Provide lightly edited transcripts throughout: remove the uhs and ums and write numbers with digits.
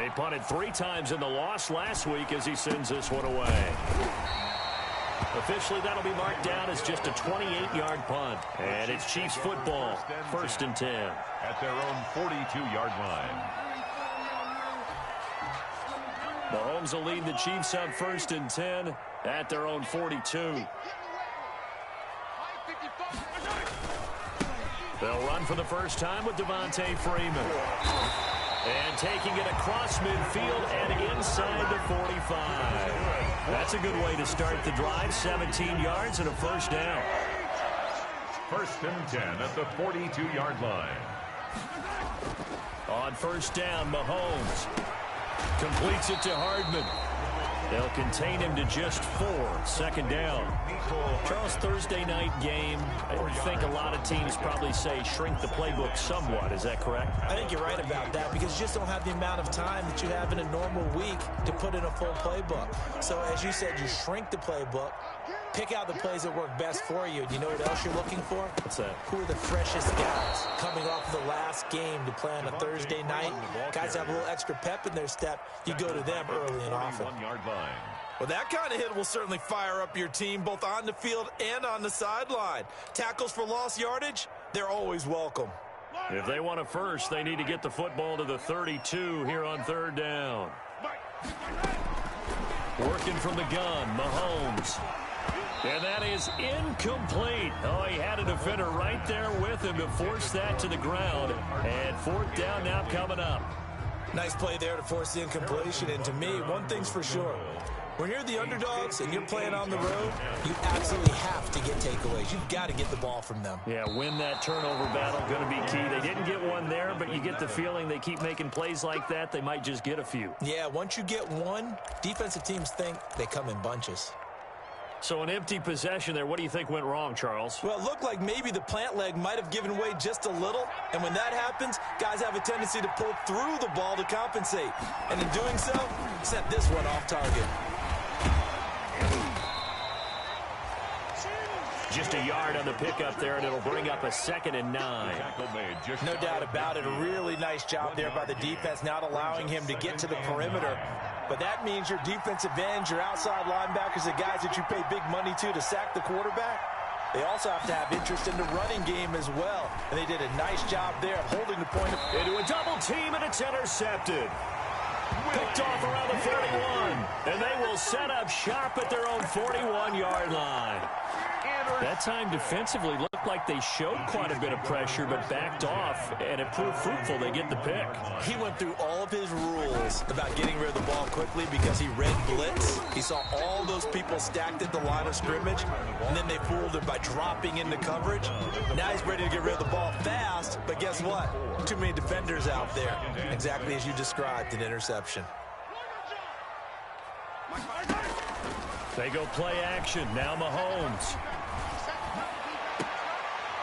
He punted 3 times in the loss last week as he sends this one away. Officially, that'll be marked down as just a 28-yard punt. And it's Chiefs football, 1st and 10. At their own 42-yard line. Mahomes will lead the Chiefs on 1st and 10 at their own 42. They'll run for the first time with Devontae Freeman. And taking it across midfield and inside the 45. That's a good way to start the drive. 17 yards and a first down. 1st and 10 at the 42-yard line. On first down, Mahomes completes it to Hardman. They'll contain him to just 4. 2nd down. Charles, Thursday night game, I think a lot of teams probably say shrink the playbook somewhat. Is that correct? I think you're right about that because you just don't have the amount of time that you have in a normal week to put in a full playbook. So as you said, you shrink the playbook, pick out the plays that work best for you. And you know what else you're looking for? What's that? Who are the freshest guys coming off of the last game to play on a Thursday night? Guys have a little extra pep in their step. You go to them early and often. Well, that kind of hit will certainly fire up your team both on the field and on the sideline. Tackles for lost yardage, they're always welcome. If they want a first, they need to get the football to the 32 here on 3rd down. Working from the gun, Mahomes. And that is incomplete. Oh, he had a defender right there with him to force that to the ground. And 4th down now coming up. Nice play there to force the incompletion. And to me, one thing's for sure. When you're the underdogs and you're playing on the road, you absolutely have to get takeaways. You've got to get the ball from them. Yeah, win that turnover battle, going to be key. They didn't get one there, but you get the feeling they keep making plays like that, they might just get a few. Yeah, once you get one, defensive teams think they come in bunches. So an empty possession there. What do you think went wrong, Charles? Well, it looked like maybe the plant leg might have given way just a little. And when that happens, guys have a tendency to pull through the ball to compensate. And in doing so, sent this one off target. Just a yard on the pickup there, and it'll bring up a 2nd and 9. No doubt about it. A really nice job there by the defense, not allowing him to get to the perimeter. But that means your defensive ends, your outside linebackers, the guys that you pay big money to sack the quarterback, they also have to have interest in the running game as well. And they did a nice job there of holding the point. Into a double team, and it's intercepted. Picked off around the 31. And they will set up shop at their own 41-yard line. That time defensively looked like they showed quite a bit of pressure but backed off, and it proved fruitful. They get the pick. He went through all of his rules about getting rid of the ball quickly because he read blitz. He saw all those people stacked at the line of scrimmage, and then they fooled him by dropping into coverage. Now he's ready to get rid of the ball fast, but guess what? Too many defenders out there. Exactly as you described, an interception. They go play action. Now Mahomes.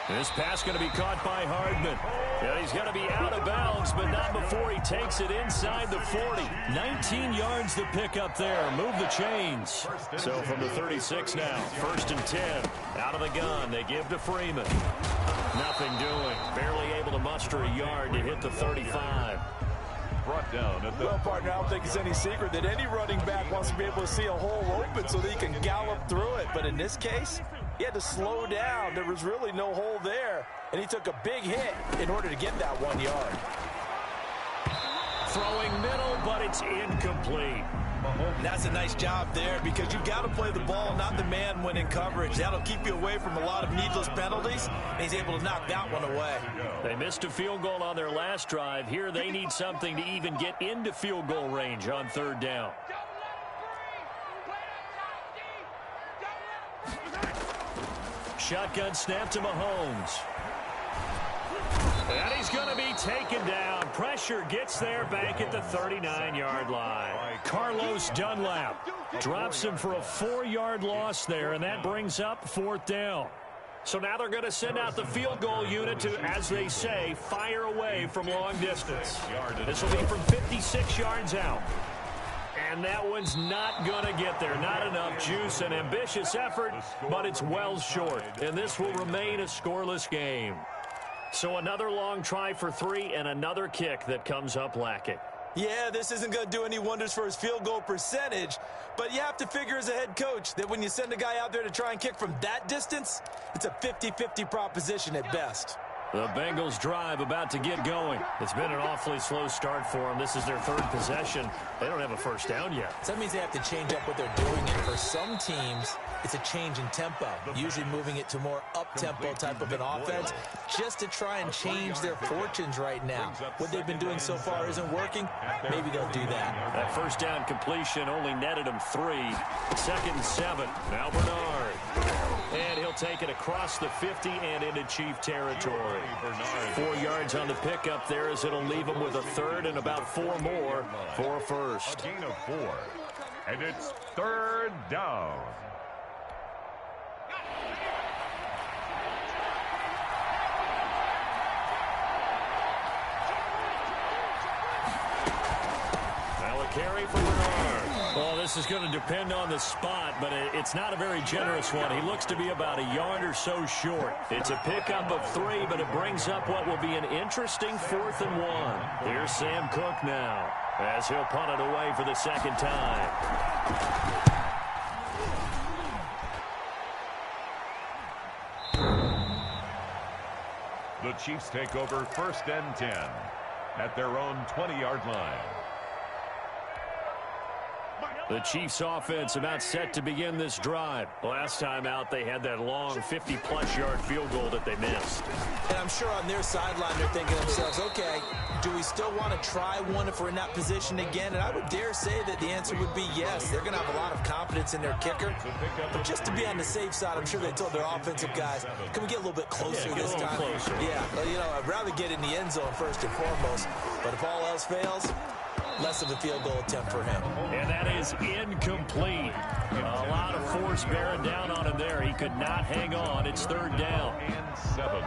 This pass going to be caught by Hardman. Yeah, he's going to be out of bounds, but not before he takes it inside the 40. 19 yards the pick up there. Move the chains. So from the 36 now, 1st and 10. Out of the gun, they give to Freeman. Nothing doing. Barely able to muster a yard to hit the 35. Brought down at the... Well, partner, I don't think it's any secret that any running back wants to be able to see a hole open so that he can gallop through it. But in this case, he had to slow down. There was really no hole there, and he took a big hit in order to get that 1 yard. Throwing middle, but it's incomplete. And that's a nice job there because you've got to play the ball, not the man when in coverage. That'll keep you away from a lot of needless penalties, and he's able to knock that one away. They missed a field goal on their last drive. Here they need something to even get into field goal range on 3rd down. Shotgun snap to Mahomes. And he's going to be taken down. Pressure gets there back at the 39-yard line. Carlos Dunlap drops him for a 4-yard loss there, and that brings up 4th down. So now they're going to send out the field goal unit to, as they say, fire away from long distance. This will be from 56 yards out. And that one's not going to get there. Not enough juice. An ambitious effort, but it's well short. And this will remain a scoreless game. So another long try for 3 and another kick that comes up lacking. Yeah, this isn't going to do any wonders for his field goal percentage, but you have to figure as a head coach that when you send a guy out there to try and kick from that distance, it's a 50-50 proposition at best. The Bengals drive about to get going. It's been an awfully slow start for them. This is their 3rd possession. They don't have a first down yet. So that means they have to change up what they're doing, and for some teams, it's a change in tempo, usually moving it to more up-tempo type of an offense just to try and change their fortunes right now. What they've been doing so far isn't working. Maybe they'll do that. That first down completion only netted him 3. 2nd and 7. Now Bernard. And he'll take it across the 50 and into Chief territory. 4 yards on the pickup there as it'll leave him with a 3rd and about 4 more for a first. A gain of 4. And it's 3rd down. Now a carry for Bernard. Well, this is going to depend on the spot, but it's not a very generous one. He looks to be about a yard or so short. It's a pickup of 3, but it brings up what will be an interesting 4th and 1. Here's Sam Cook now as he'll punt it away for the 2nd time. The Chiefs take over 1st and 10 at their own 20-yard line. The Chiefs offense about set to begin this drive. Last time out, they had that long 50-plus yard field goal that they missed. And I'm sure on their sideline, they're thinking to themselves, okay, do we still want to try one if we're in that position again? And I would dare say that the answer would be yes. They're going to have a lot of confidence in their kicker. But just to be on the safe side, I'm sure they told their offensive guys, can we get a little bit closer this time? Closer. Yeah, well, you know, I'd rather get in the end zone first and foremost. But if all else fails, less of a field goal attempt for him. And that is incomplete. A lot of force bearing down on him there. He could not hang on. It's 3rd down. And 7.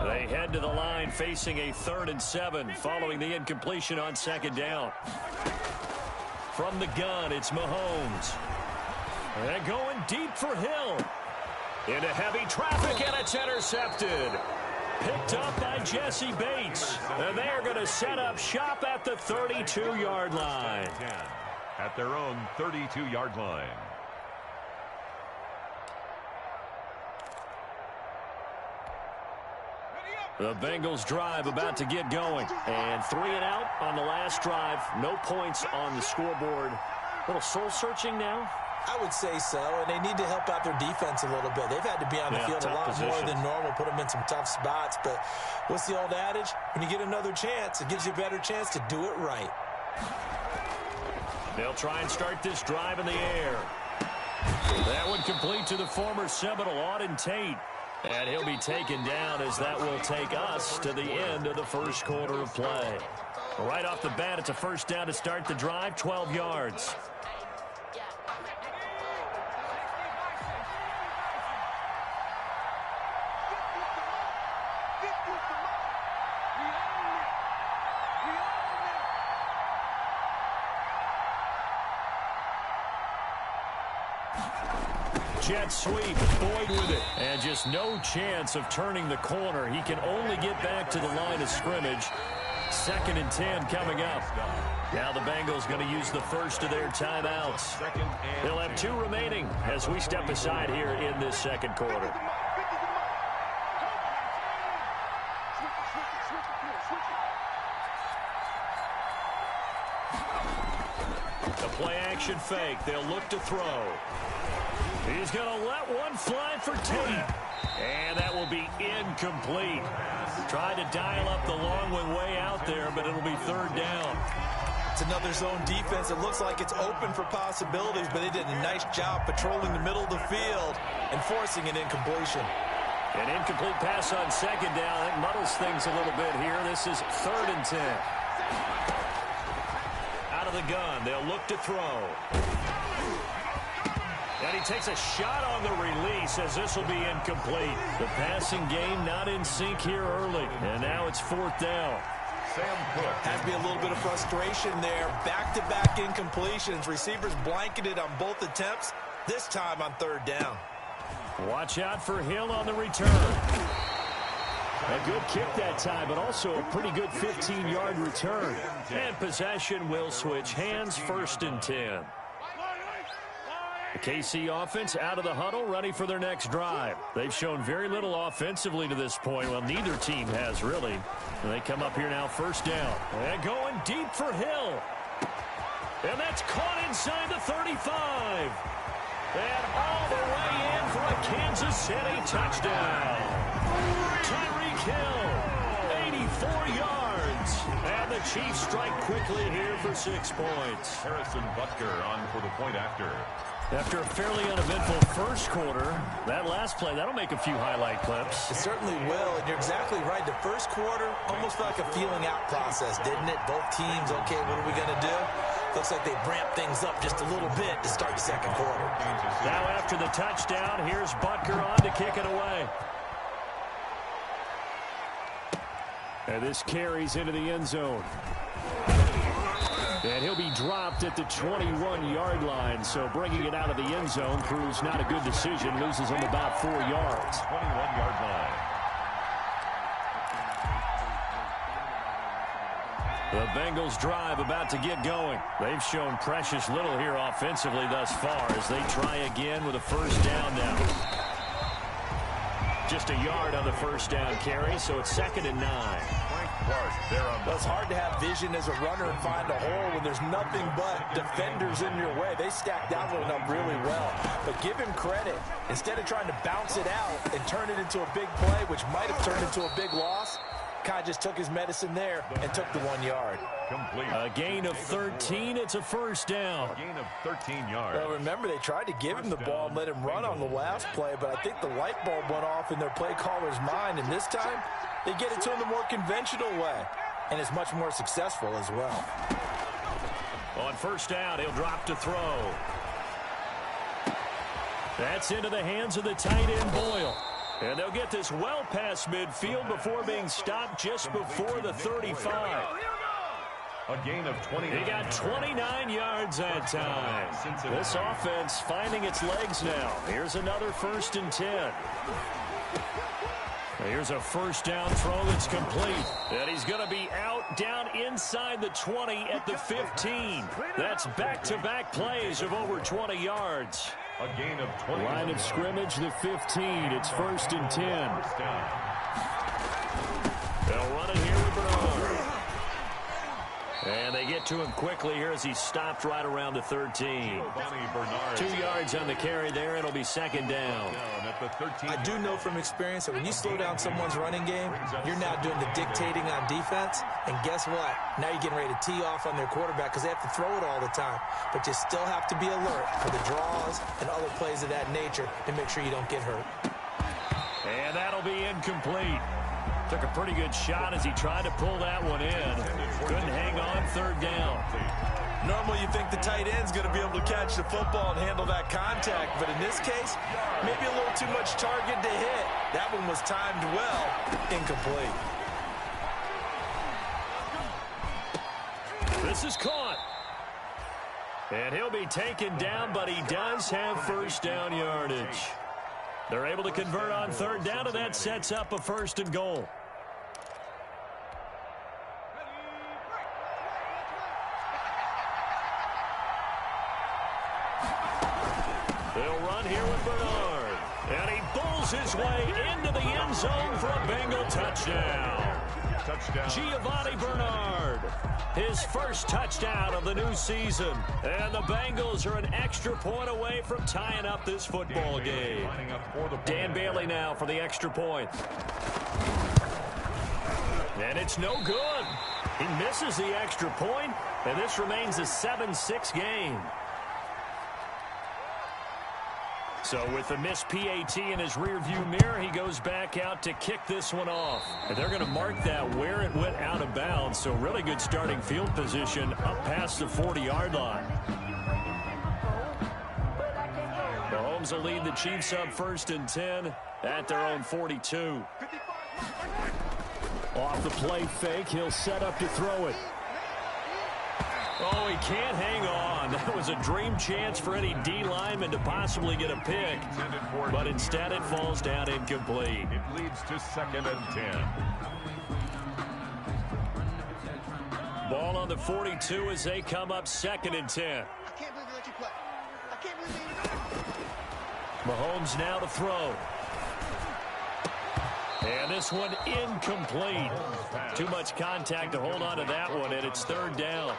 They head to the line facing a 3rd and 7 following the incompletion on 2nd down. From the gun, it's Mahomes. And going deep for Hill. Into heavy traffic, and it's intercepted. Picked up by Jesse Bates. And they are going to set up shop at the 32-yard line. At their own 32-yard line. The Bengals drive about to get going. And 3 and out on the last drive. No points on the scoreboard. A little soul-searching now. I would say so, and they need to help out their defense a little bit. They've had to be on the field a lot more than normal, put them in some tough spots. But what's the old adage? When you get another chance, it gives you a better chance to do it right. They'll try and start this drive in the air. That one complete to the former Seminole, Auden Tate. And he'll be taken down as that will take us to the end of the first quarter of play. Right off the bat, it's a first down to start the drive, 12 yards. Jet sweep, Boyd with it. And just no chance of turning the corner. He can only get back to the line of scrimmage. 2nd and 10 coming up. Now the Bengals going to use the first of their timeouts. They'll have 2 remaining as we step aside here in this 2nd quarter. The play action fake. They'll look to throw. He's going to let one fly for Tate. And that will be incomplete. Tried to dial up the long one way out there, but it'll be 3rd down. It's another zone defense. It looks like it's open for possibilities, but they did a nice job patrolling the middle of the field and forcing an incompletion. An incomplete pass on 2nd down. That muddles things a little bit here. This is 3rd and 10. Out of the gun. They'll look to throw. And he takes a shot on the release as this will be incomplete. The passing game not in sync here early. And now it's 4th down. Sam Cook. Has to be a little bit of frustration there. Back-to-back incompletions. Receivers blanketed on both attempts, this time on third down. Watch out for Hill on the return. A good kick that time, but also a pretty good 15-yard return. And possession will switch hands, 1st and 10. The KC offense out of the huddle, ready for their next drive. They've shown very little offensively to this point. Well, neither team has, really. And they come up here now, 1st down. And going deep for Hill. And that's caught inside the 35. And all the way in for a Kansas City touchdown. Tyreek Hill, 84 yards. And the Chiefs strike quickly here for 6 points. Harrison Butker on for the point after. After a fairly uneventful first quarter, that last play, that'll make a few highlight clips. It certainly will, and you're exactly right. The first quarter almost felt like a feeling out process, didn't it? Both teams, okay, what are we going to do? Looks like they ramped things up just a little bit to start the second quarter. Now after the touchdown, here's Butker on to kick it away. And this carries into the end zone. And he'll be dropped at the 21-yard line, so bringing it out of the end zone proves not a good decision. Loses him about 4 yards. 21-yard line. The Bengals drive about to get going. They've shown precious little here offensively thus far as they try again with a 1st down now. Just a yard on the 1st down carry, so it's 2nd and 9. Well, it's hard to have vision as a runner and find a hole when there's nothing but defenders in your way. They stacked that one up really well. But give him credit. Instead of trying to bounce it out and turn it into a big play, which might have turned into a big loss, Kai just took his medicine there and took the 1 yard. Complete. A gain of 13. It's a 1st down. A gain of 13 yards. Well, remember, they tried to give him the ball and let him run on the last play, but I think the light bulb went off in their play caller's mind, and this time they get it to him the more conventional way, and it's much more successful as well. On 1st down, he'll drop to throw. That's into the hands of the tight end, Boyle. And they'll get this well past midfield before being stopped just before the 35. A gain of 20. He got 29 yards that time. This offense finding its legs now. Here's another 1st and 10. Here's a 1st down throw that's complete. And he's going to be out down inside the 20 at the 15. That's back-to-back plays of over 20 yards. A gain of 20. Line of scrimmage, the 15. It's 1st and 10. They'll run it here with Bernard. And they get to him quickly here as he stopped right around the 13. 2 yards on the carry there. It'll be 2nd down. I do know from experience that when you slow down someone's running game, you're now doing the dictating on defense. And guess what? Now you're getting ready to tee off on their quarterback because they have to throw it all the time. But you still have to be alert for the draws and other plays of that nature and make sure you don't get hurt. And that'll be incomplete. Took a pretty good shot as he tried to pull that one in. Couldn't hang on, 3rd down. Normally you think the tight end's going to be able to catch the football and handle that contact, but in this case, maybe a little too much target to hit. That one was timed well, incomplete. This is caught. And he'll be taken down, but he does have 1st down yardage. They're able to convert on 3rd down, and that sets up a 1st and goal. They'll run here with Bernard. And he bulls his way into the end zone for a Bengal touchdown. Giovanni Bernard, his 1st touchdown of the new season. And the Bengals are an extra point away from tying up this football game. Dan Bailey now for the extra point. And it's no good. He misses the extra point, and this remains a 7-6 game. So with the missed PAT in his rearview mirror, he goes back out to kick this one off. And they're going to mark that where it went out of bounds. So really good starting field position up past the 40-yard line. Mahomes will lead the Chiefs up 1st and 10 at their own 42. Off the play fake, he'll set up to throw it. Oh, he can't hang on. That was a dream chance for any D lineman to possibly get a pick. But instead it falls down incomplete. It leads to 2nd and 10. Ball on the 42 as they come up 2nd and 10. I can't believe they let you play. I can't believe they... Mahomes now to throw. And this one incomplete. Too much contact to hold on to that one, and it's 3rd down.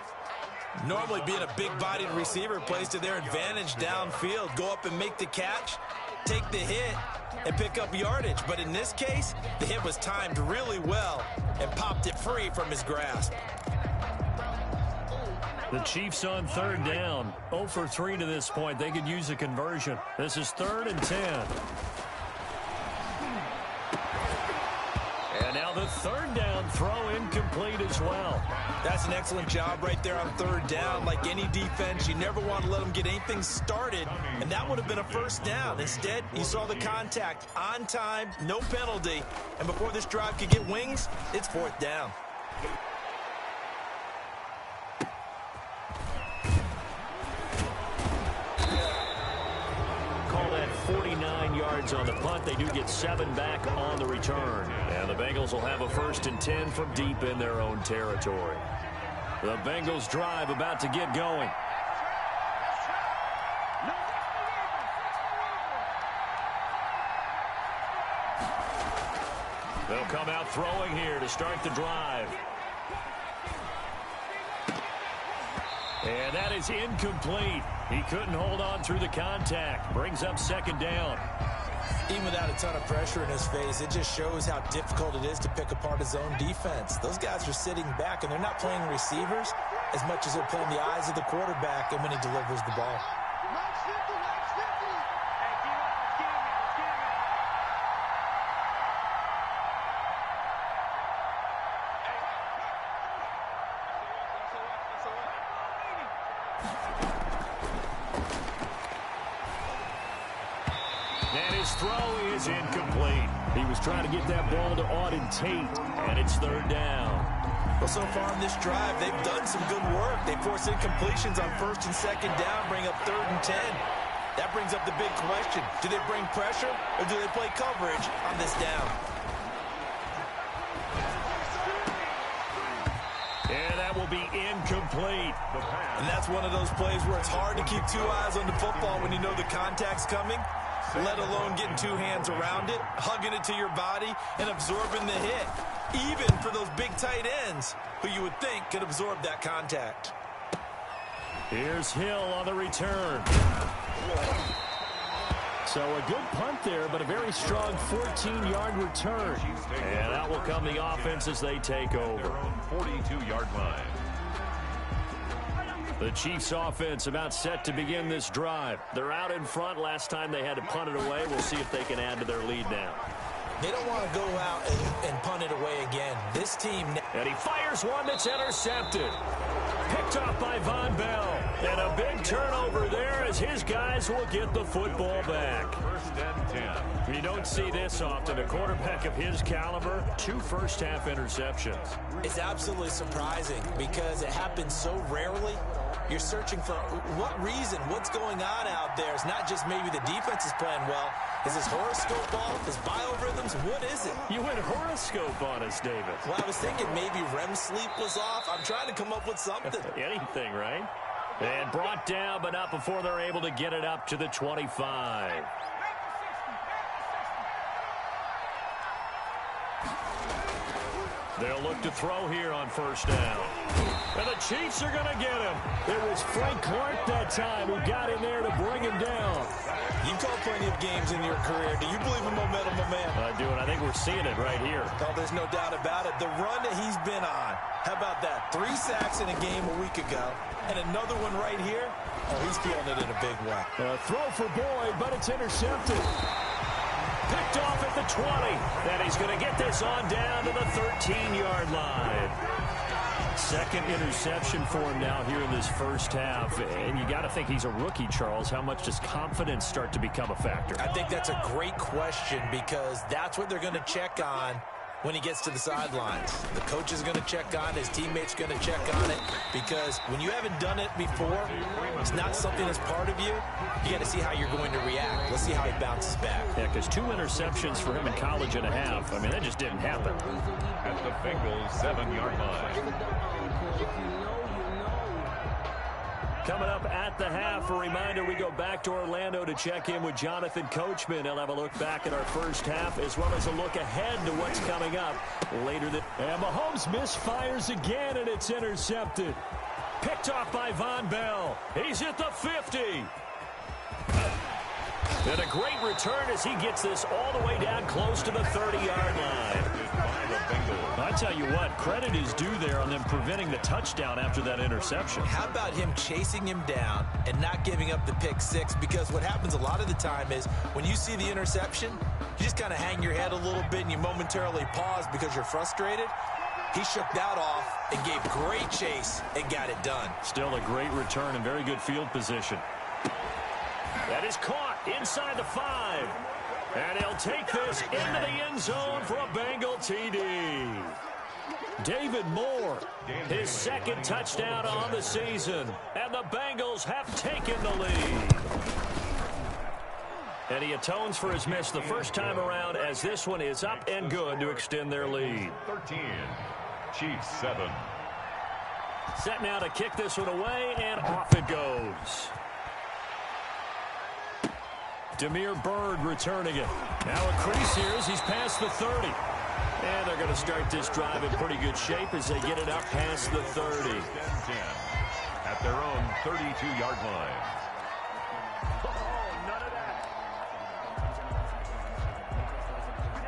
Normally being a big-bodied receiver plays to their advantage downfield. Go up and make the catch, take the hit, and pick up yardage. But in this case, the hit was timed really well and popped it free from his grasp. The Chiefs on 3rd down. 0 for 3 to this point. They could use a conversion. This is 3rd and 10. And now the 3rd down throw incomplete as well. That's an excellent job right there on 3rd down. Like any defense, you never want to let them get anything started, and that would have been a 1st down. Instead, you saw the contact on time, no penalty, and before this drive could get wings, it's 4th down. Call that 49 yards on the punt. They do get 7 back on the return. And the Bengals will have a 1st and 10 from deep in their own territory. The Bengals drive about to get going. They'll come out throwing here to start the drive. And that is incomplete. He couldn't hold on through the contact. Brings up 2nd down. Even without a ton of pressure in his face, it just shows how difficult it is to pick apart his own defense. Those guys are sitting back, and they're not playing receivers as much as they're playing the eyes of the quarterback and when he delivers the ball. And his throw is incomplete. He was trying to get that ball to Auden Tate, and it's 3rd down. Well, so far in this drive, they've done some good work. They force incompletions on 1st and 2nd down, bring up 3rd and 10. That brings up the big question. Do they bring pressure, or do they play coverage on this down? And that will be incomplete. And that's one of those plays where it's hard to keep 2 eyes on the football when you know the contact's coming, let alone getting 2 hands around it, hugging it to your body, and absorbing the hit. Even for those big tight ends who you would think could absorb that contact. Here's Hill on the return. So a good punt there, but a very strong 14-yard return. And that will come the offense as they take over. Their own 42-yard line. The Chiefs offense about set to begin this drive. They're out in front. Last time they had to punt it away. We'll see if they can add to their lead now. They don't want to go out and punt it away again. This team... And he fires one that's intercepted. Picked off by Von Bell. And a big turnover there as his guys will get the football back. 1st and 10. You don't see this often. A quarterback of his caliber, 2 first-half interceptions. It's absolutely surprising because it happens so rarely. You're searching for what reason, what's going on out there. It's not just maybe the defense is playing well. Is his horoscope off? His biorhythms? What is it? You went horoscope on us, David. Well, I was thinking maybe REM sleep was off. I'm trying to come up with something. Anything, right? And brought down, but not before they're able to get it up to the 25. They'll look to throw here on 1st down. And the Chiefs are going to get him. It was Frank Clark that time who got in there to bring him down. You've called plenty of games in your career. Do you believe in momentum, my man? I do, and I think we're seeing it right here. Oh, there's no doubt about it. The run that he's been on. How about that? 3 sacks in a game a week ago. And another one right here. Oh, he's feeling it in a big way. Throw for Boyd, but it's intercepted. Picked off at the 20. And he's going to get this on down to the 13-yard line. 2nd interception for him now here in this first half. And you got to think he's a rookie, Charles. How much does confidence start to become a factor? I think that's a great question because that's what they're going to check on when he gets to the sidelines. The coach is going to check on it. His teammates going to check on it, because when you haven't done it before, it's not something that's part of you. You got to see how you're going to react. Let's see how he bounces back. Yeah, because 2 interceptions for him in college and a half. I mean, that just didn't happen. At the Bengals 7-yard line. Coming up at the half, a reminder, we go back to Orlando to check in with Jonathan Coachman. He'll have a look back at our first half, as well as a look ahead to what's coming up later. And Mahomes misfires again, and it's intercepted. Picked off by Von Bell. He's at the 50. And a great return as he gets this all the way down close to the 30-yard line. I tell you what, credit is due there on them preventing the touchdown after that interception. How about him chasing him down and not giving up the pick six? Because what happens a lot of the time is when you see the interception, you just kind of hang your head a little bit and you momentarily pause because you're frustrated. He shook that off and gave great chase and got it done. Still a great return and very good field position. That is caught inside the 5. And he'll take this into the end zone for a Bengal TD. David Moore, his second touchdown on the season. And the Bengals have taken the lead. And he atones for his miss the first time around, as this one is up and good to extend their lead. 13, Chiefs 7. Set now to kick this one away, and off it goes. Damiere Byrd returning it. Now a crease here as he's past the 30. And they're going to start this drive in pretty good shape as they get it up past the 30. 10 at their own 32-yard line.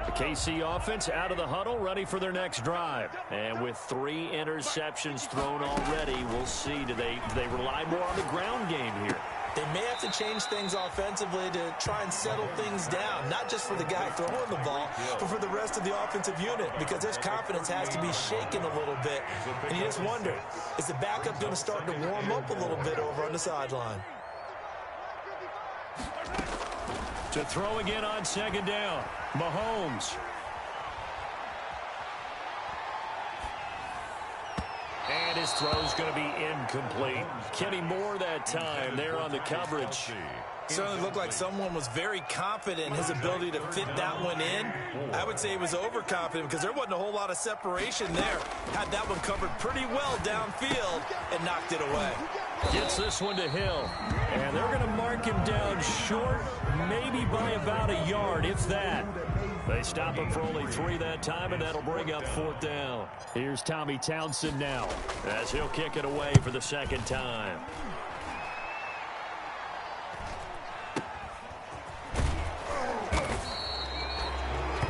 The KC offense out of the huddle, ready for their next drive. And with 3 interceptions thrown already, we'll see. Do they rely more on the ground game here? They may have to change things offensively to try and settle things down, not just for the guy throwing the ball, but for the rest of the offensive unit, because their confidence has to be shaken a little bit. And you just wonder, is the backup going to start to warm up a little bit over on the sideline? To throw again on second down, Mahomes. And his throw's going to be incomplete. Kenny Moore that time there on the coverage. Certainly looked like someone was very confident in his ability to fit that one in. I would say he was overconfident because there wasn't a whole lot of separation there. Had that one covered pretty well downfield and knocked it away. Gets this one to Hill. And they're going to mark him down short, maybe by about a yard, if that. They stop him for only 3 that time, and that'll bring up 4th down. Here's Tommy Townsend now, as he'll kick it away for the second time.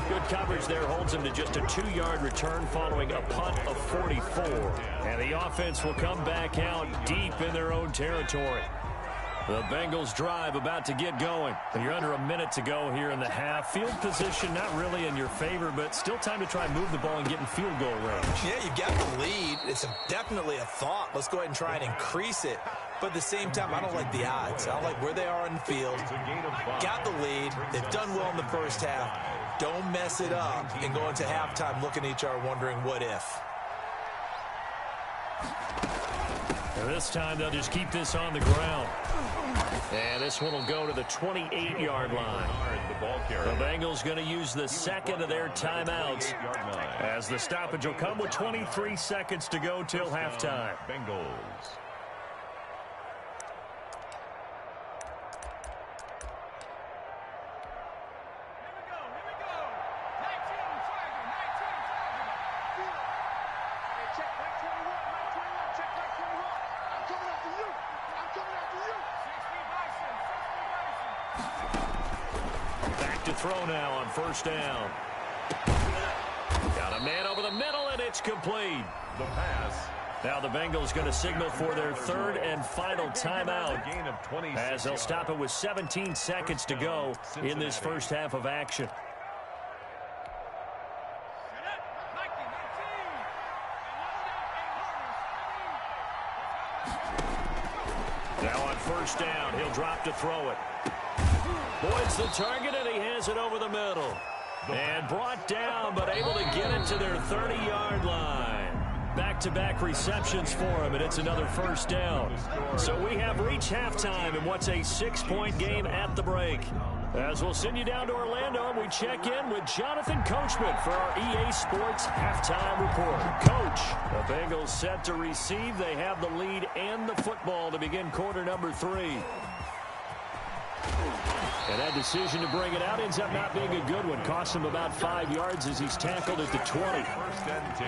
Good coverage there holds him to just a 2-yard return following a punt of 44. And the offense will come back out deep in their own territory. The Bengals drive about to get going. You're under a minute to go here in the half. Field position not really in your favor, but still time to try and move the ball and get in field goal range. Yeah, you got the lead. It's definitely a thought. Let's go ahead and try and increase it. But at the same time, I don't like the odds. I don't like where they are in the field. Got the lead. They've done well in the first half. Don't mess it up and go into halftime looking at each other wondering what if. And this time they'll just keep this on the ground. And this one will go to the 28-yard line. The Bengals going to use the second of their timeouts, as the stoppage will come with 23 seconds to go till halftime. Bengals. Throw now on first down. Got a man over the middle, and it's complete. The pass. Now the Bengals going to signal for their 3rd and final timeout, as they'll stop it with 17 seconds to go in this first half of action. Now on first down, he'll drop to throw it. Boyd's the target, and he has it over the middle. And brought down, but able to get it to their 30-yard line. Back-to-back receptions for him, and it's another first down. So we have reached halftime in what's a 6-point game at the break. As we'll send you down to Orlando, and we check in with Jonathan Coachman for our EA Sports Halftime Report. Coach, the Bengals set to receive. They have the lead and the football to begin quarter number 3. And that decision to bring it out ends up not being a good one. Costs him about 5 yards as he's tackled at the 20. First and 10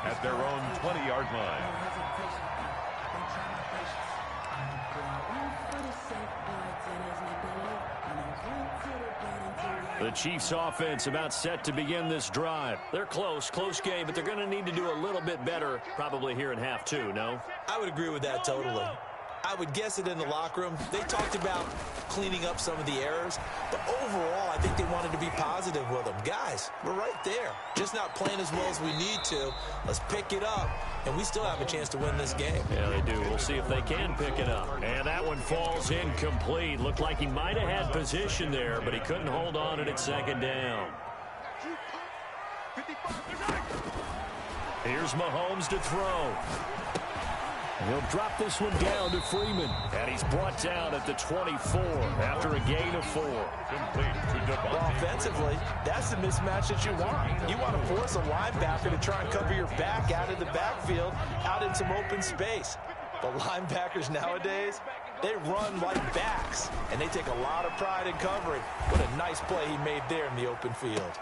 at their own 20-yard line. The Chiefs offense about set to begin this drive. They're close game, but they're going to need to do a little bit better probably here in half 2, no? I would agree with that totally. I would guess it in the locker room. They talked about cleaning up some of the errors, but overall, I think they wanted to be positive with them. Guys, we're right there. Just not playing as well as we need to. Let's pick it up, and we still have a chance to win this game. Yeah, they do. We'll see if they can pick it up. And that one falls incomplete. Looked like he might have had position there, but he couldn't hold on at second down. Here's Mahomes to throw. He'll drop this one down to Freeman. And he's brought down at the 24 after a gain of 4. Well, offensively, that's the mismatch that you want. You want to force a linebacker to try and cover your back out of the backfield, out in some open space. The linebackers nowadays, they run like backs, and they take a lot of pride in covering. What a nice play he made there in the open field.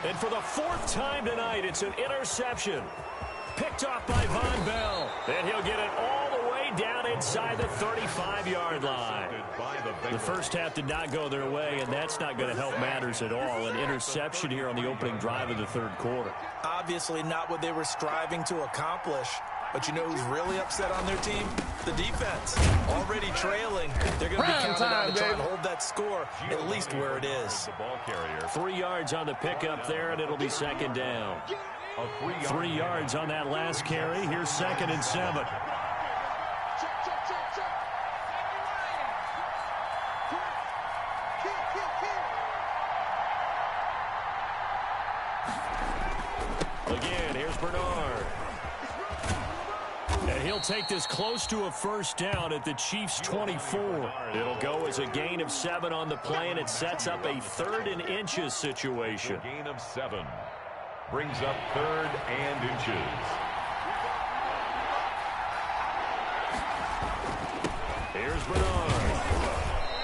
And for the 4th time tonight, it's an interception. Picked off by Von Bell. And he'll get it all the way down inside the 35-yard line. The first half did not go their way, and that's not going to help matters at all. An interception here on the opening drive of the 3rd quarter. Obviously not what they were striving to accomplish. But you know who's really upset on their team? The defense. Already trailing. They're going to be counted on to try and hold that score at least where it is. 3 yards on the pickup there, and it'll be second down. 3 yards on that last carry. Here's 2nd and 7. Again, here's Bernard. And he'll take this close to a first down at the Chiefs' 24. It'll go as a gain of 7 on the play, and it sets up a 3rd and inches situation. Gain of 7. Brings up 3rd and inches. Here's Bernard.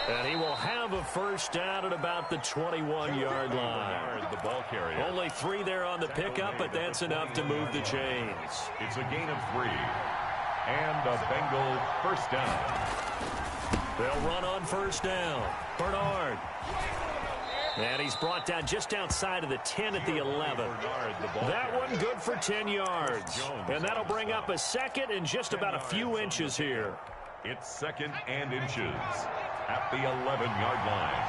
And he will have a first down at about the 21-yard line. The ball carrier. Only 3 there on the pickup, but that's enough to move the chains. It's a gain of 3. And a Bengal first down. They'll run on first down. Bernard. And he's brought down just outside of the 10 at the 11. That one good for 10 yards. And that'll bring up a 2nd and just about a few inches here. It's 2nd and inches at the 11-yard line.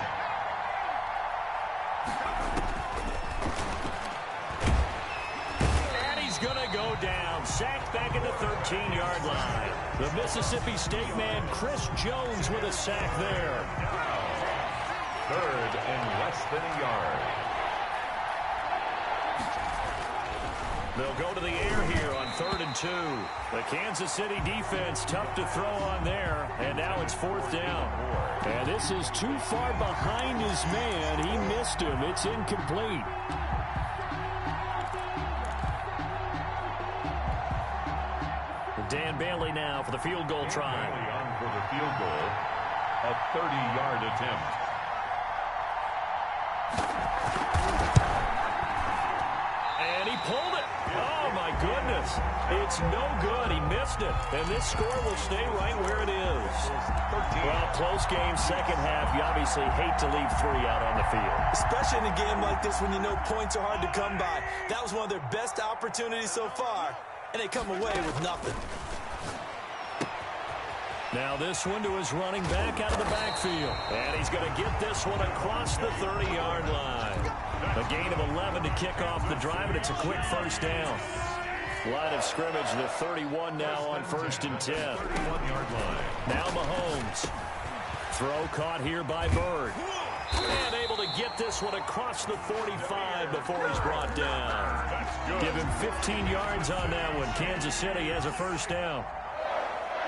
And he's going to go down. Sacked back at the 13-yard line. The Mississippi State man, Chris Jones, with a sack there. 3rd and less than a yard. They'll go to the air here on 3rd and 2. The Kansas City defense tough to throw on there. And now it's 4th down. And this is too far behind his man. He missed him. It's incomplete. Dan Bailey now for the field goal try. Bailey on for the field goal. A 30-yard attempt. And he pulled it. Oh, my goodness. It's no good. He missed it. And this score will stay right where it is. Well, close game, second half. You obviously hate to leave 3 out on the field. Especially in a game like this when you know points are hard to come by. That was one of their best opportunities so far, and they come away with nothing. Now this one to his running back out of the backfield. And he's going to get this one across the 30-yard line. A gain of 11 to kick off the drive, and it's a quick first down. Line of scrimmage, the 31 now on 1st and 10. 31-yard line. Now Mahomes. Throw caught here by Bird. And able to get this one across the 45 before he's brought down. Give him 15 yards on that one. Kansas City has a first down.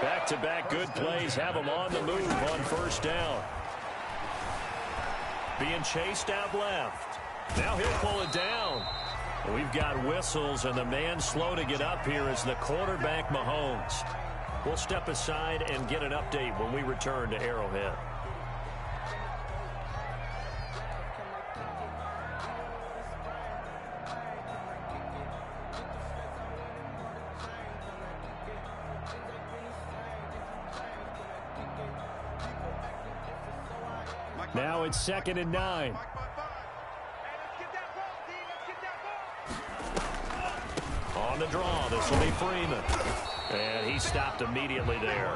Back-to-back good plays have him on the move on first down. Being chased out left. Now he'll pull it down. We've got whistles, and the man slow to get up here is the quarterback, Mahomes. We'll step aside and get an update when we return to Arrowhead. Now it's 2nd and 9. On the draw, this will be Freeman. And he stopped immediately there.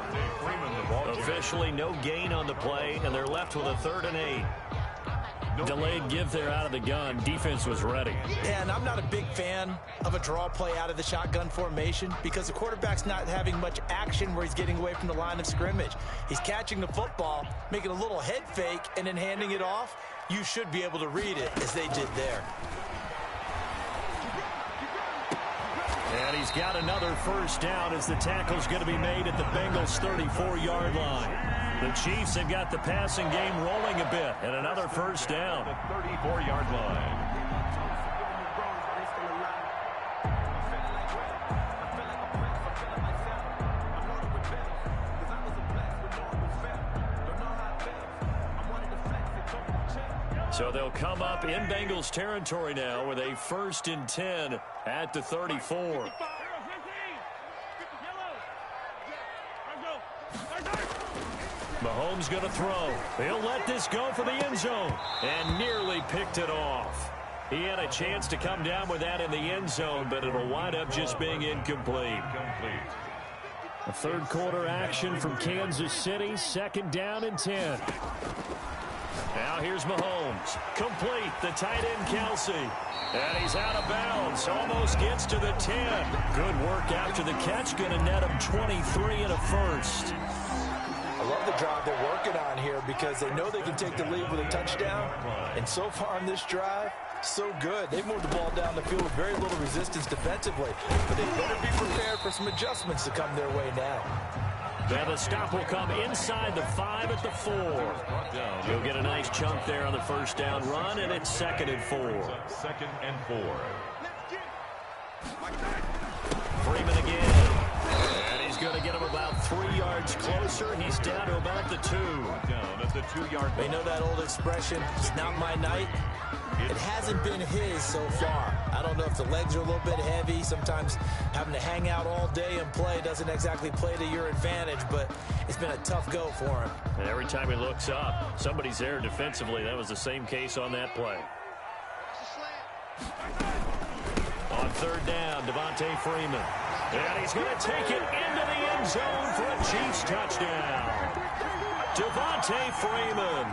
Officially no gain on the play, and they're left with a 3rd and 8. Delayed give there out of the gun. Defense was ready. Yeah, and I'm not a big fan of a draw play out of the shotgun formation because the quarterback's not having much action where he's getting away from the line of scrimmage. He's catching the football, making a little head fake, and then handing it off. You should be able to read it as they did there. And he's got another first down as the tackle's going to be made at the Bengals' 34-yard line. The Chiefs have got the passing game rolling a bit, and another first down. The 34-yard line. So they'll come up in Bengals territory now with a 1st and 10 at the 34. Mahomes going to throw. He'll let this go for the end zone and nearly picked it off. He had a chance to come down with that in the end zone, but it'll wind up just being incomplete. A third quarter action from Kansas City, 2nd down and 10. Now here's Mahomes. Complete, the tight end Kelsey. And he's out of bounds. Almost gets to the 10. Good work after the catch. Going to net him 23 and a first. I love the drive they're working on here because they know they can take the lead with a touchdown. And so far on this drive, so good. They've moved the ball down the field with very little resistance defensively. But they better be prepared for some adjustments to come their way now. Now the stop will come inside the 5 at the 4. He'll get a nice chunk there on the first down run, and it's 2nd and 4. 2nd and 4. Freeman again. And he's going to get him about 3 yards closer. He's down to about the 2. Down at the 2-yard line. They know that old expression, it's not my night. It hasn't been his so far. I don't know if the legs are a little bit heavy. Sometimes having to hang out all day and play doesn't exactly play to your advantage, but it's been a tough go for him. And every time he looks up, somebody's there defensively. That was the same case on that play. On 3rd down, Devontae Freeman. And he's going to take it into the end zone for a Chiefs touchdown. Devontae Freeman,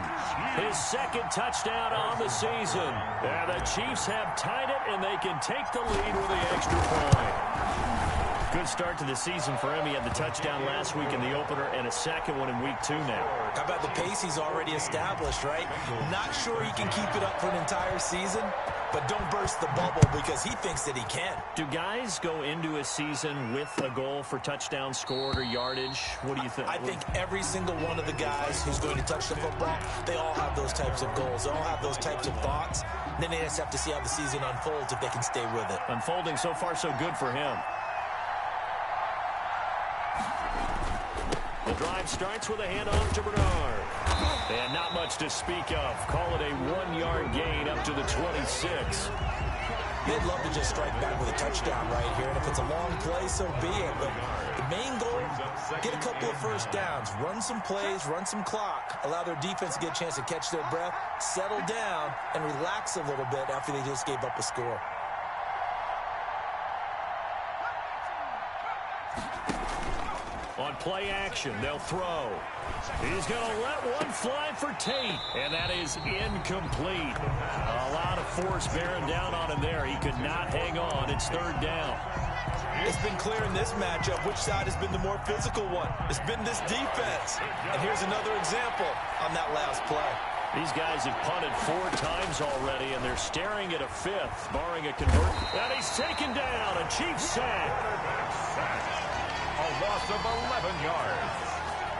his 2nd touchdown on the season. And the Chiefs have tied it, and they can take the lead with the extra point. Good start to the season for him. He had the touchdown last week in the opener and a 2nd one in week 2 now. How about the pace he's already established, right? Not sure he can keep it up for an entire season, but don't burst the bubble because he thinks that he can. Do guys go into a season with a goal for touchdown scored or yardage? What do you think? I think every single one of the guys who's going to touch the football, they all have those types of goals. They all have those types of thoughts. And then they just have to see how the season unfolds if they can stay with it. Unfolding so far so good for him. The drive starts with a handoff to Bernard. And not much to speak of. Call it a 1-yard gain up to the 26. They'd love to just strike back with a touchdown right here. And if it's a long play, so be it. But the main goal, get a couple of first downs. Run some plays, run some clock. Allow their defense to get a chance to catch their breath, settle down, and relax a little bit after they just gave up a score. On play action, they'll throw. He's going to let one fly for Tate, and that is incomplete. A lot of force bearing down on him there. He could not hang on. It's 3rd down. It's been clear in this matchup which side has been the more physical one. It's been this defense. And here's another example on that last play. These guys have punted 4 times already, and they're staring at a 5th, barring a conversion. And he's taken down. A Chiefs sack. A loss of 11 yards.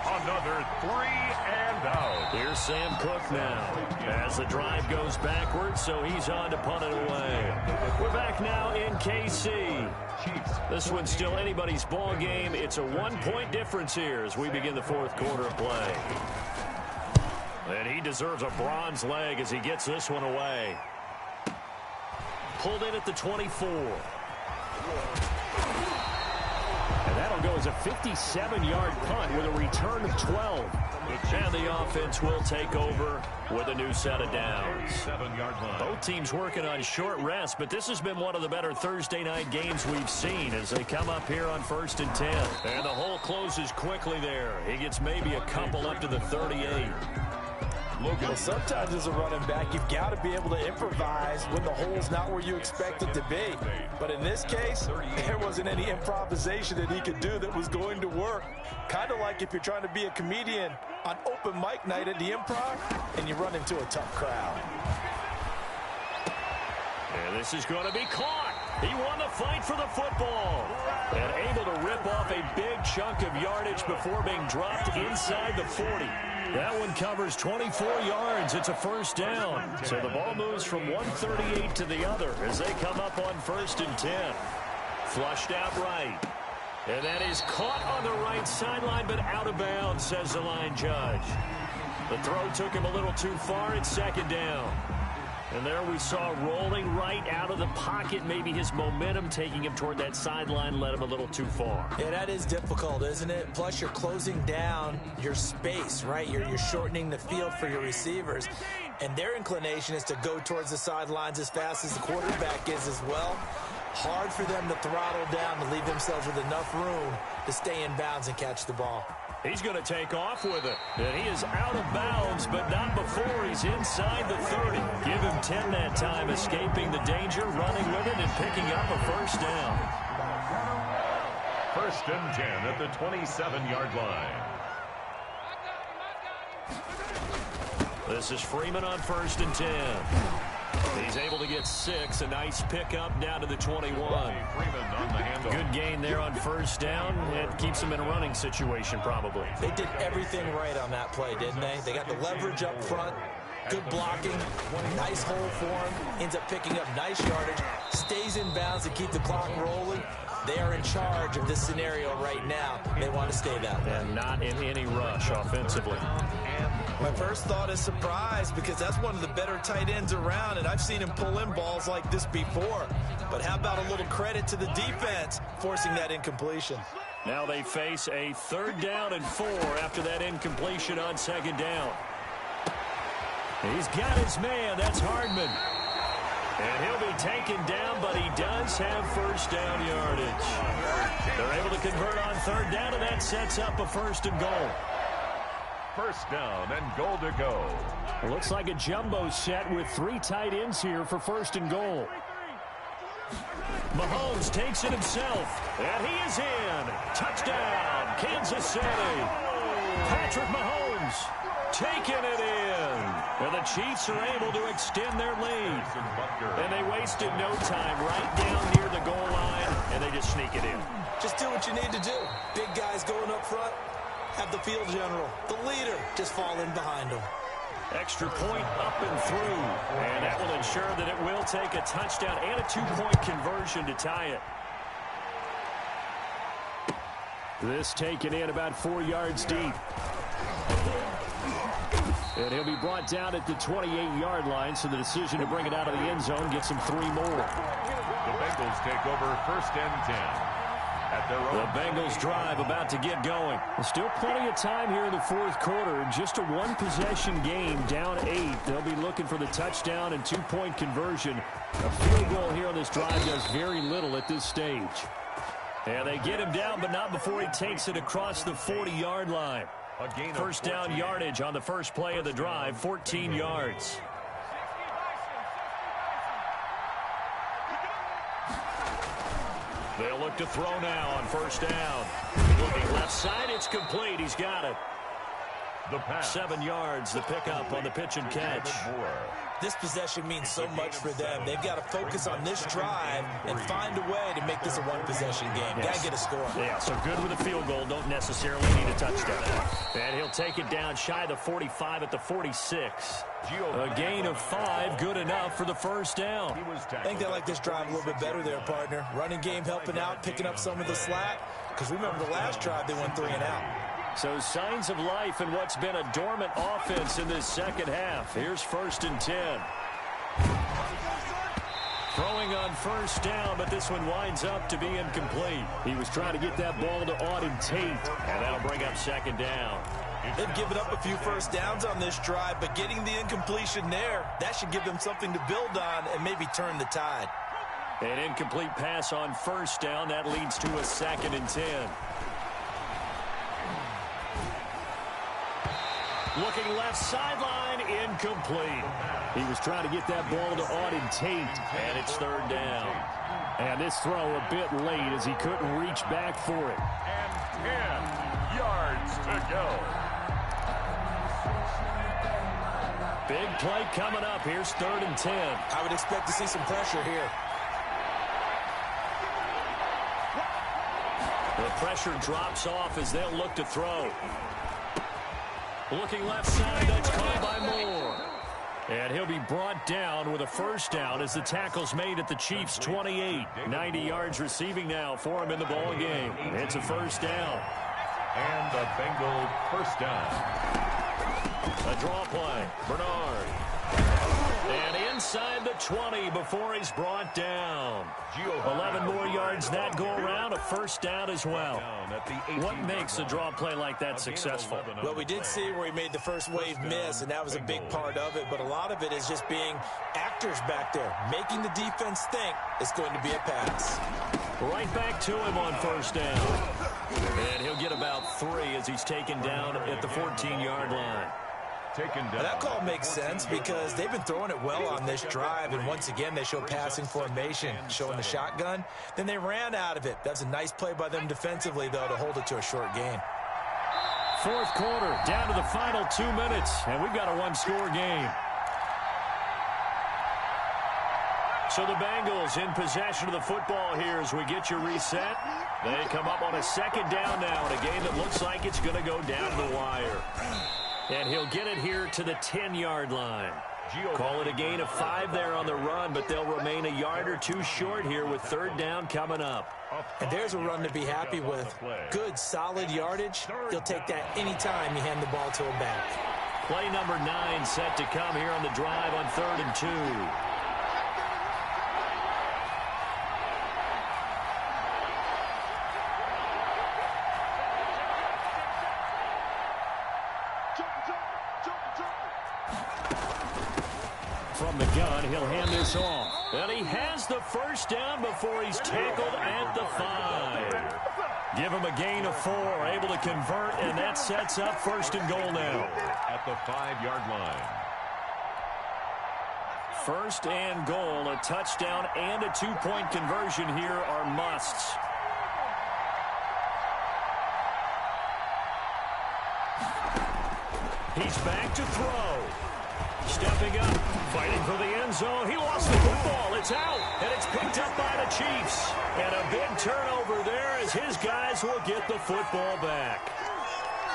Another 3 and out. Here's Sam Cook now as the drive goes backwards, so he's on to punt it away. We're back now in KC. This one's still anybody's ball game. It's a 1-point difference here as we begin the 4th quarter of play. And he deserves a bronze leg as he gets this one away. Pulled in at the 24. And that'll go as a 57-yard punt with a return of 12. And the offense will take over with a new set of downs. 7-yard line. Both teams working on short rest, but this has been one of the better Thursday night games we've seen as they come up here on 1st and 10. And the hole closes quickly there. He gets maybe a couple up to the 38. Well, sometimes as a running back, you've got to be able to improvise when the hole's not where you expect it to be. But in this case, there wasn't any improvisation that he could do that was going to work. Kind of like if you're trying to be a comedian on open mic night at the Improv and you run into a tough crowd. And this is going to be caught. He won the fight for the football. And able to rip off a big chunk of yardage before being dropped inside the 40. That one covers 24 yards. It's a 1st down. So the ball moves from 138 to the other as they come up on 1st and 10. Flushed out right. And that is caught on the right sideline, but out of bounds, says the line judge. The throw took him a little too far. It's 2nd down. And there we saw rolling right out of the pocket. Maybe his momentum taking him toward that sideline led him a little too far. Yeah, that is difficult, isn't it? Plus, you're closing down your space, right? You're shortening the field for your receivers. And their inclination is to go towards the sidelines as fast as the quarterback is as well. Hard for them to throttle down to leave themselves with enough room to stay in bounds and catch the ball. He's going to take off with it. And he is out of bounds, but not before he's inside the 30. Give him 10 that time, escaping the danger, running with it, and picking up a 1st down. 1st and 10 at the 27-yard line. This is Freeman on 1st and 10. He's able to get 6. A nice pickup down to the 21. Freeman on the handle. Good gain there on 1st down. It keeps him in a running situation, probably. They did everything right on that play, didn't they? They got the leverage up front. Good blocking. Nice hole for him. Ends up picking up nice yardage. Stays in bounds to keep the clock rolling. They are in charge of this scenario right now. They want to stay that way. And not in any rush offensively. My first thought is surprise because that's one of the better tight ends around, and I've seen him pull in balls like this before. But how about a little credit to the defense forcing that incompletion? Now they face a 3rd down and 4 after that incompletion on 2nd down. He's got his man. That's Hardman. And he'll be taken down, but he does have 1st down yardage. They're able to convert on 3rd down, and that sets up a 1st and goal. 1st down and goal to go. Looks like a jumbo set with 3 tight ends here for 1st and goal. Mahomes takes it himself, and he is in. Touchdown, Kansas City. Patrick Mahomes taking it in. And the Chiefs are able to extend their lead. And they wasted no time right down near the goal line, and they just sneak it in. Just do what you need to do. Big guys going up front. Have the field general, the leader, just fall in behind him. Extra point up and through. And that will ensure that it will take a touchdown and a 2-point conversion to tie it. This taken in about 4 yards deep. And he'll be brought down at the 28-yard line, so the decision to bring it out of the end zone gets him 3 more. The Bengals take over 1st and 10. The Bengals drive about to get going. Still plenty of time here in the 4th quarter. Just a 1-possession game, down 8. They'll be looking for the touchdown and 2-point conversion. A field goal here on this drive does very little at this stage. And they get him down, but not before he takes it across the 40-yard line. 1st down yardage on the first play of the drive, 14 yards. They'll look to throw now on 1st down. Looking left side, it's complete. He's got it. The pass. 7 yards, the pickup on the pitch and catch. This possession means so much for them. They've got to focus on this drive and find a way to make this a one-possession game. Yes. Got to get a score. Yeah, so good with a field goal. Don't necessarily need a touchdown. And he'll take it down shy of the 45 at the 46. A gain of 5, good enough for the first down. I think they like this drive a little bit better there, partner. Running game helping out, picking up some of the slack. Because remember the last drive, they went 3 and out. So signs of life in what's been a dormant offense in this second half. Here's 1st and 10. Throwing on first down, but this one winds up to be incomplete. He was trying to get that ball to Auden Tate, and that'll bring up 2nd down. They've given up a few first downs on this drive, but getting the incompletion there, that should give them something to build on and maybe turn the tide. An incomplete pass on first down. That leads to a 2nd and 10. Looking left sideline, incomplete. He was trying to get that ball to Auden Tate, and it's 3rd down. And this throw a bit late as he couldn't reach back for it. And 10 yards to go. Big play coming up. Here's 3rd and 10. I would expect to see some pressure here. The pressure drops off as they'll look to throw. Looking left side, that's caught by Moore. And he'll be brought down with a first down as the tackle's made at the Chiefs' 28. 90 yards receiving now for him in the ball game. It's a first down. And a Bengal first down. A draw play. Bernard. And inside the 20 before he's brought down. 11 more yards that go around. A first down as well. What makes a draw play like that successful? Well, we did see where he made the first wave miss, and that was a big part of it. But a lot of it is just being actors back there, making the defense think it's going to be a pass. Right back to him on first down. And he'll get about 3 as he's taken down at the 14-yard line. Taken down. That call makes sense because they've been throwing it well on this drive, and once again they show passing formation, showing the shotgun. Then they ran out of it. That's a nice play by them defensively, though, to hold it to a short gain. 4th quarter, down to the final 2 minutes, and we've got a one-score game. So the Bengals in possession of the football here as we get you reset. They come up on a 2nd down now in a game that looks like it's going to go down to the wire. And he'll get it here to the 10-yard line. Call it a gain of 5 there on the run, but they'll remain a yard or 2 short here with 3rd down coming up. And there's a run to be happy with. Good, solid yardage. He'll take that anytime you hand the ball to him back. Play number 9 set to come here on the drive on 3rd and 2. From the gun, he'll hand this off. And he has the first down before he's tackled at the 5. Give him a gain of 4, able to convert, and that sets up 1st and goal now. At the 5-yard line. 1st and goal, a touchdown and a 2-point conversion here are musts. He's back to throw. Stepping up, fighting for the end zone. He lost the football. It's out, and it's picked up by the Chiefs. And a big turnover there as his guys will get the football back.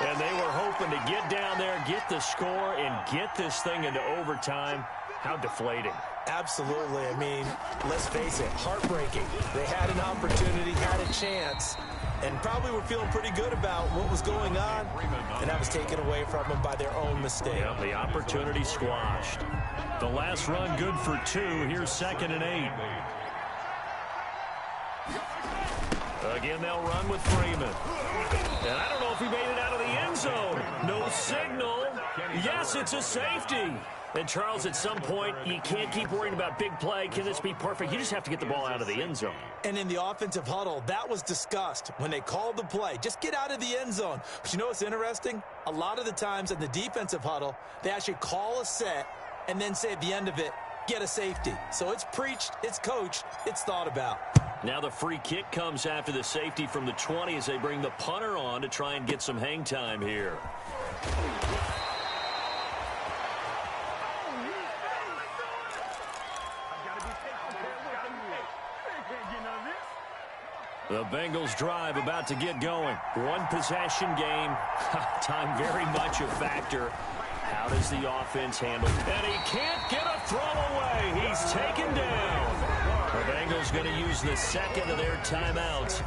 And they were hoping to get down there, get the score, and get this thing into overtime. How deflating. Absolutely. I mean, let's face it, heartbreaking. They had an opportunity, had a chance, and probably were feeling pretty good about what was going on, and that was taken away from them by their own mistake. Yeah, the opportunity squashed. The last run good for 2. Here's 2nd and 8. Again, they'll run with Freeman. And I don't know if he made it out of the end zone. No signal. Yes, it's a safety. And, Charles, at some point, you can't keep worrying about big play. Can this be perfect? You just have to get the ball out of the end zone. And in the offensive huddle, that was discussed when they called the play. Just get out of the end zone. But you know what's interesting? A lot of the times in the defensive huddle, they actually call a set and then say at the end of it, get a safety. So it's preached, it's coached, it's thought about. Now the free kick comes after the safety from the 20 as they bring the punter on to try and get some hang time here. The Bengals drive about to get going. One possession game. Time very much a factor. How does the offense handle? And he can't get a throw away. He's taken down. The Bengals going to use the second of their timeouts,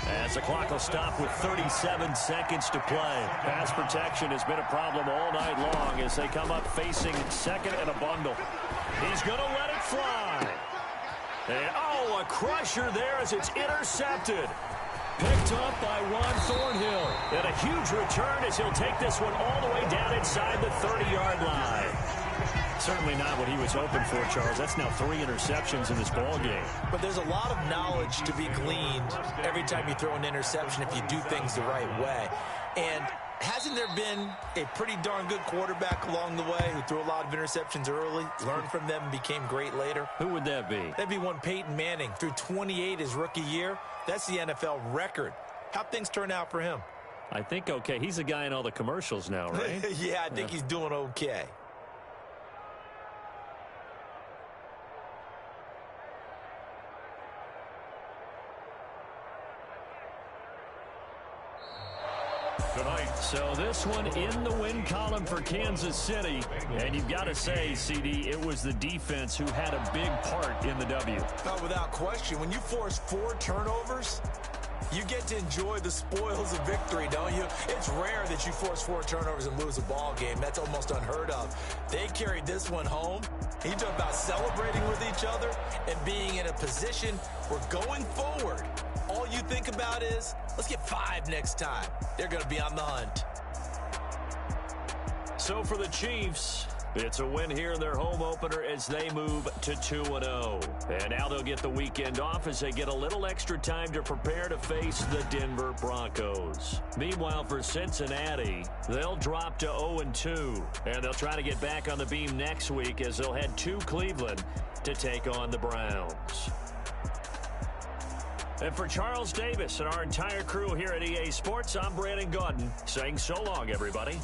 as the clock will stop with 37 seconds to play. Pass protection has been a problem all night long as they come up facing second and a bundle. He's going to let it fly. And, oh, a crusher there as it's intercepted. Picked up by Juan Thornhill. And a huge return as he'll take this one all the way down inside the 30-yard line. Certainly not what he was hoping for, Charles. That's now 3 interceptions in this ball game. But there's a lot of knowledge to be gleaned every time you throw an interception if you do things the right way. And hasn't there been a pretty darn good quarterback along the way who threw a lot of interceptions early, learned from them, and became great later? Who would that be? That'd be one Peyton Manning. Threw 28 his rookie year. That's the NFL record. How'd things turn out for him? I think okay. He's the guy in all the commercials now, right? Yeah, I think he's doing okay. Tonight. So this one in the win column for Kansas City. And you've got to say, CD, it was the defense who had a big part in the W. Oh, without question. When you force 4 turnovers, you get to enjoy the spoils of victory, don't you? It's rare that you force 4 turnovers and lose a ball game. That's almost unheard of. They carried this one home. You talk about celebrating with each other and being in a position where going forward, all you think about is, let's get 5 next time. They're going to be on the hunt. So for the Chiefs, it's a win here in their home opener as they move to 2-0. And now they'll get the weekend off as they get a little extra time to prepare to face the Denver Broncos. Meanwhile, for Cincinnati, they'll drop to 0-2. And they'll try to get back on the beam next week as they'll head to Cleveland to take on the Browns. And for Charles Davis and our entire crew here at EA Sports, I'm Brandon Gaudin saying so long, everybody.